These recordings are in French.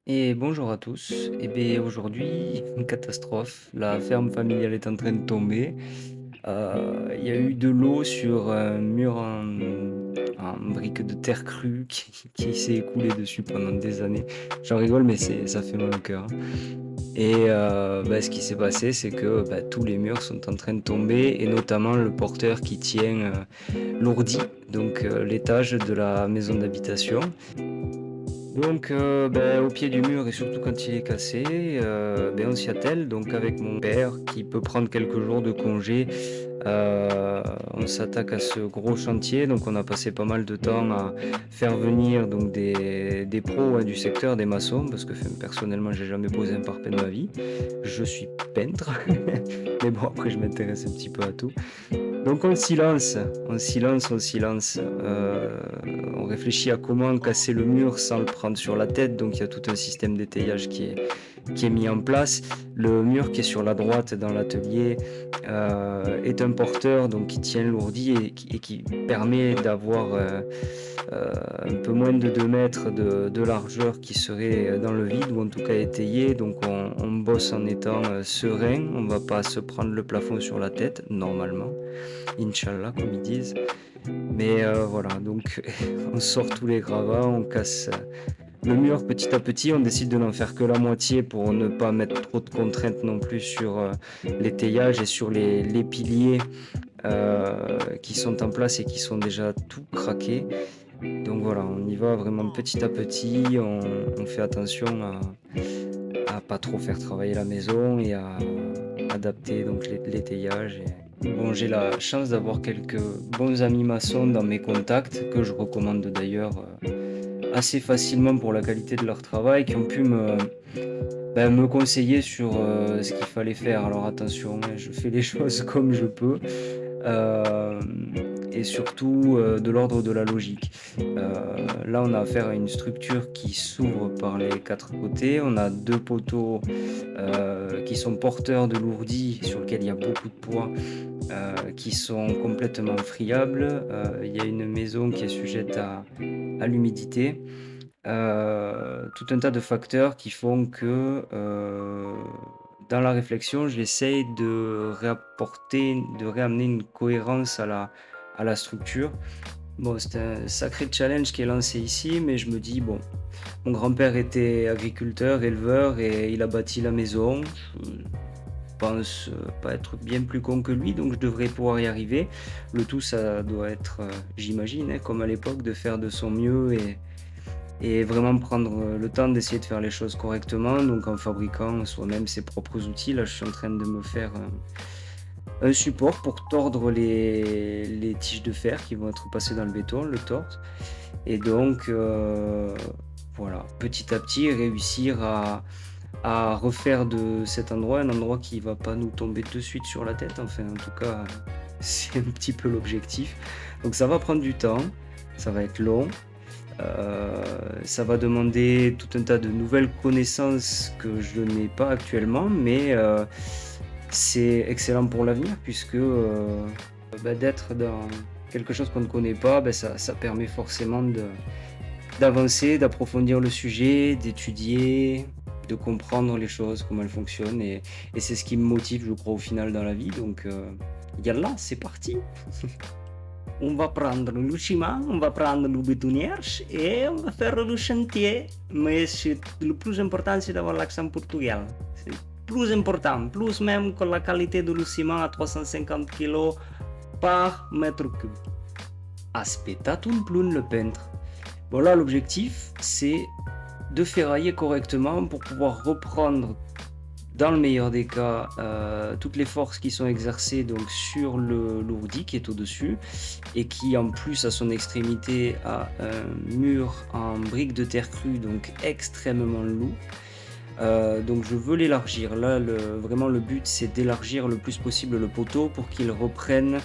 Et bonjour à tous. Et bien aujourd'hui, une catastrophe. La ferme familiale est en train de tomber. Il y a eu de l'eau sur un mur en briques de terre crue qui s'est écoulé dessus pendant des années. J'en rigole, mais ça fait mal au cœur, hein. Et ce qui s'est passé, c'est que tous les murs sont en train de tomber, et notamment le porteur qui tient l'ourdi, donc l'étage de la maison d'habitation. Donc, au pied du mur et surtout quand il est cassé, on s'y attelle. Donc avec mon père qui peut prendre quelques jours de congé, on s'attaque à ce gros chantier. Donc on a passé pas mal de temps à faire venir donc des pros, hein, du secteur, des maçons, parce que enfin, personnellement, j'ai jamais posé un parpaing de ma vie. Je suis peintre, mais bon, après je m'intéresse un petit peu à tout. Donc on silence, on silence, on silence. On réfléchit à comment casser le mur sans le prendre sur la tête. Donc il y a tout un système d'étayage qui est mis en place. Le mur qui est sur la droite dans l'atelier est un porteur donc qui tient l'ourdi et qui permet d'avoir un peu moins de 2 mètres de largeur qui serait dans le vide, ou en tout cas étayé. Donc on bosse en étant serein, on va pas se prendre le plafond sur la tête, normalement. Inch'Allah, comme ils disent. Mais voilà, donc on sort tous les gravats, on casse le mur petit à petit. On décide de n'en faire que la moitié pour ne pas mettre trop de contraintes non plus sur l'étayage et sur les piliers qui sont en place et qui sont déjà tout craqués. Donc voilà, on y va vraiment petit à petit. On fait attention à pas trop faire travailler la maison et à adapter donc l'étayage. Bon, j'ai la chance d'avoir quelques bons amis maçons dans mes contacts, que je recommande d'ailleurs assez facilement pour la qualité de leur travail, qui ont pu me conseiller sur ce qu'il fallait faire. Alors attention, hein, je fais les choses comme je peux, euh, et surtout de l'ordre de la logique. Là, on a affaire à une structure qui s'ouvre par les quatre côtés. On a deux poteaux qui sont porteurs de l'ourdi sur lequel il y a beaucoup de poids, qui sont complètement friables. Il y a une maison qui est sujette à l'humidité. Tout un tas de facteurs qui font que dans la réflexion, j'essaye de réamener une cohérence à la structure. Bon, c'est un sacré challenge qui est lancé ici, mais je me dis, bon, mon grand-père était agriculteur, éleveur, et il a bâti la maison. Je pense pas être bien plus con que lui, donc je devrais pouvoir y arriver. Le tout, ça doit être, j'imagine, hein, comme à l'époque, de faire de son mieux et vraiment prendre le temps d'essayer de faire les choses correctement, donc en fabriquant soi-même ses propres outils. Là, je suis en train de me faire un support pour tordre les tiges de fer qui vont être passées dans le béton, le torse. Et donc, voilà, petit à petit, réussir à refaire de cet endroit un endroit qui va pas nous tomber de suite sur la tête. Enfin, en tout cas, c'est un petit peu l'objectif. Donc ça va prendre du temps, ça va être long, ça va demander tout un tas de nouvelles connaissances que je n'ai pas actuellement, mais c'est excellent pour l'avenir puisque d'être dans quelque chose qu'on ne connaît pas, ça permet forcément d'avancer, d'approfondir le sujet, d'étudier, de comprendre les choses, comment elles fonctionnent. Et c'est ce qui me motive, je crois, au final dans la vie. Donc, yallah, c'est parti. On va prendre le ciment, on va prendre le bétonnière et on va faire le chantier. Mais le plus important, c'est d'avoir l'accent portugais. C'est plus important, plus même que la qualité de le ciment à 350 kg par mètre cube. Aspettat un le peintre. Bon, là, l'objectif, c'est de ferrailler correctement pour pouvoir reprendre, dans le meilleur des cas, toutes les forces qui sont exercées donc sur l'ourdi qui est au-dessus, et qui en plus à son extrémité a un mur en briques de terre crue, donc extrêmement lourd. Donc je veux l'élargir. Là, vraiment le but, c'est d'élargir le plus possible le poteau pour qu'il reprenne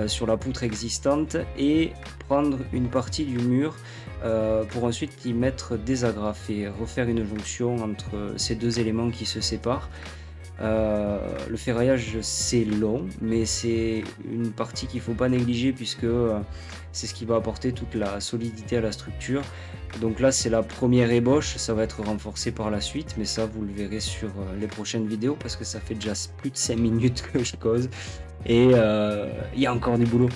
sur la poutre existante et prendre une partie du mur pour ensuite y mettre des agrafes et refaire une jonction entre ces deux éléments qui se séparent. Le ferraillage, c'est long, mais c'est une partie qu'il ne faut pas négliger puisque c'est ce qui va apporter toute la solidité à la structure. Donc là, c'est la première ébauche, ça va être renforcé par la suite, mais ça, vous le verrez sur les prochaines vidéos parce que ça fait déjà plus de 5 minutes que je cause et il y a encore du boulot.